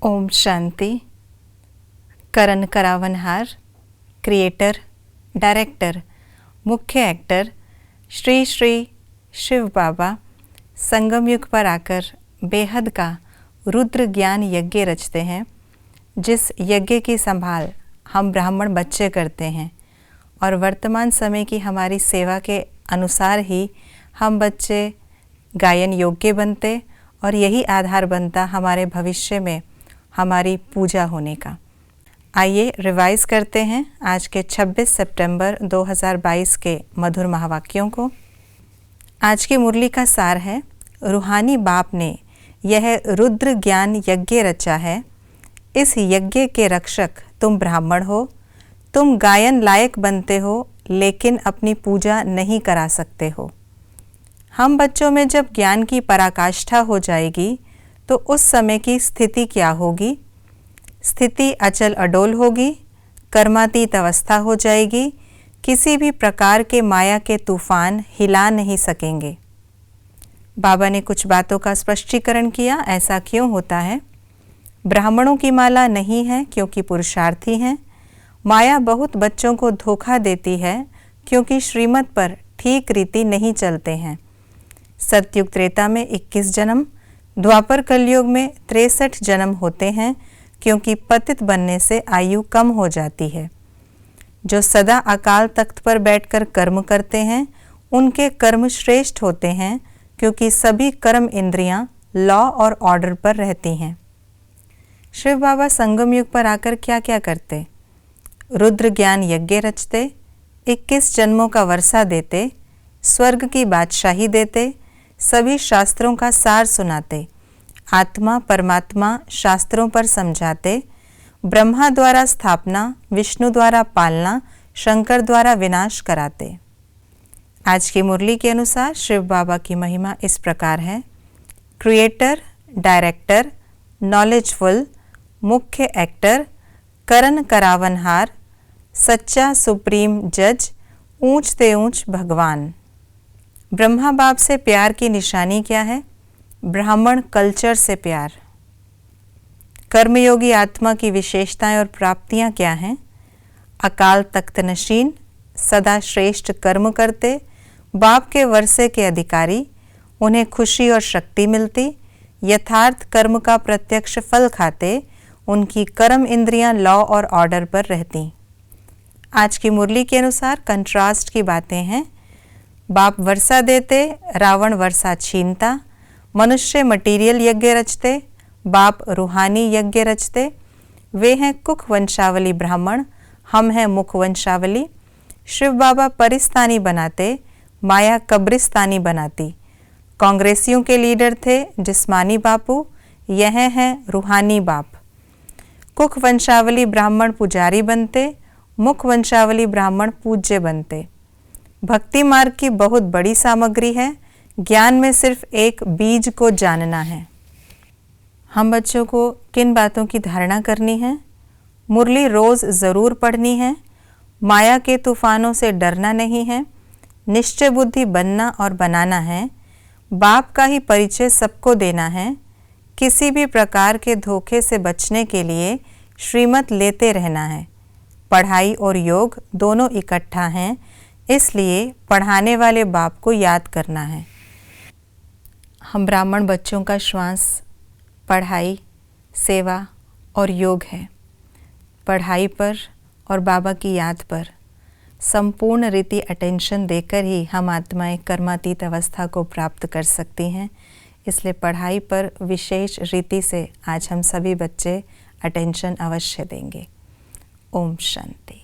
ओम शांति। करण करावनहार, creator, director, मुख्य actor Shri Shri Shiv बाबा संगम युग पर आकर बेहद का रुद्र ज्ञान यज्ञ रचते हैं, जिस यज्ञ की संभाल हम ब्राह्मण बच्चे करते हैं और वर्तमान समय की हमारी सेवा के अनुसार ही हम बच्चे गायन योग्य बनते और यही आधार बनता हमारे भविष्य में हमारी पूजा होने का। आइए रिवाइज करते हैं आज के 26 सितंबर 2022 के मधुर महावाक्यों को। आज की मुरली का सार है, रूहानी बाप ने यह रुद्र ज्ञान यज्ञ रचा है। इस यज्ञ के रक्षक तुम ब्राह्मण हो। तुम गायन लायक बनते हो लेकिन अपनी पूजा नहीं करा सकते हो। हम बच्चों में जब ज्ञान की पराकाष्ठा हो जाएगी तो उस समय की स्थिति क्या होगी? स्थिति अचल अडोल होगी, कर्मातीत अवस्था हो जाएगी। किसी भी प्रकार के माया के तूफान हिला नहीं सकेंगे। बाबा ने कुछ बातों का स्पष्टीकरण किया, ऐसा क्यों होता है। ब्राह्मणों की माला नहीं है क्योंकि पुरुषार्थी हैं। माया बहुत बच्चों को धोखा देती है क्योंकि श्रीमत पर ठीक रीति नहीं चलते हैं। सतयुग त्रेता में 21 जन्म, द्वापर कलयुग में 63 जन्म होते हैं क्योंकि पतित बनने से आयु कम हो जाती है। जो सदा अकाल तख्त पर बैठकर कर्म करते हैं उनके कर्म श्रेष्ठ होते हैं क्योंकि सभी कर्म इंद्रियां लॉ और ऑर्डर पर रहती हैं। शिव बाबा संगम युग पर आकर क्या क्या करते? रुद्र ज्ञान यज्ञ रचते, 21 जन्मों का वर्षा देते, स्वर्ग की बादशाही देते, सभी शास्त्रों का सार सुनाते, आत्मा परमात्मा शास्त्रों पर समझाते, ब्रह्मा द्वारा स्थापना, विष्णु द्वारा पालना, शंकर द्वारा विनाश कराते। आज की मुरली के अनुसार शिव बाबा की महिमा इस प्रकार है। क्रिएटर, डायरेक्टर, नॉलेजफुल, मुख्य एक्टर, करण करावनहार, सच्चा सुप्रीम जज, ऊंच ते ऊंच भगवान। ब्रह्मा बाप से प्यार की निशानी क्या है? ब्राह्मण कल्चर से प्यार। कर्मयोगी आत्मा की विशेषताएं और प्राप्तियां क्या हैं? अकाल तख्त नशीन, सदा श्रेष्ठ कर्म करते, बाप के वर्षे के अधिकारी, उन्हें खुशी और शक्ति मिलती, यथार्थ कर्म का प्रत्यक्ष फल खाते, उनकी कर्म इंद्रियां लॉ और ऑर्डर पर रहती। आज की मुरली के अनुसार कंट्रास्ट की बातें हैं। बाप वर्षा देते, रावण वर्षा छीनता। मनुष्य मटीरियल यज्ञ रचते, बाप रूहानी यज्ञ रचते। वे हैं कुख वंशावली ब्राह्मण, हम हैं मुख वंशावली। शिव बाबा परिस्तानी बनाते, माया कब्रिस्तानी बनाती। कांग्रेसियों के लीडर थे जिस्मानी बापू, यह हैं रूहानी बाप। कुख वंशावली ब्राह्मण पुजारी बनते, मुख वंशावली ब्राह्मण पूज्य बनते। भक्ति मार्ग की बहुत बड़ी सामग्री है, ज्ञान में सिर्फ एक बीज को जानना है। हम बच्चों को किन बातों की धारणा करनी है? मुरली रोज ज़रूर पढ़नी है। माया के तूफानों से डरना नहीं है। निश्चय बुद्धि बनना और बनाना है। बाप का ही परिचय सबको देना है। किसी भी प्रकार के धोखे से बचने के लिए श्रीमत लेते रहना है। पढ़ाई और योग दोनों इकट्ठा हैं, इसलिए पढ़ाने वाले बाप को याद करना है। हम ब्राह्मण बच्चों का श्वास पढ़ाई, सेवा और योग है। पढ़ाई पर और बाबा की याद पर संपूर्ण रीति अटेंशन देकर ही हम आत्माएं कर्मातीत अवस्था को प्राप्त कर सकती हैं। इसलिए पढ़ाई पर विशेष रीति से आज हम सभी बच्चे अटेंशन अवश्य देंगे। ओम शांति।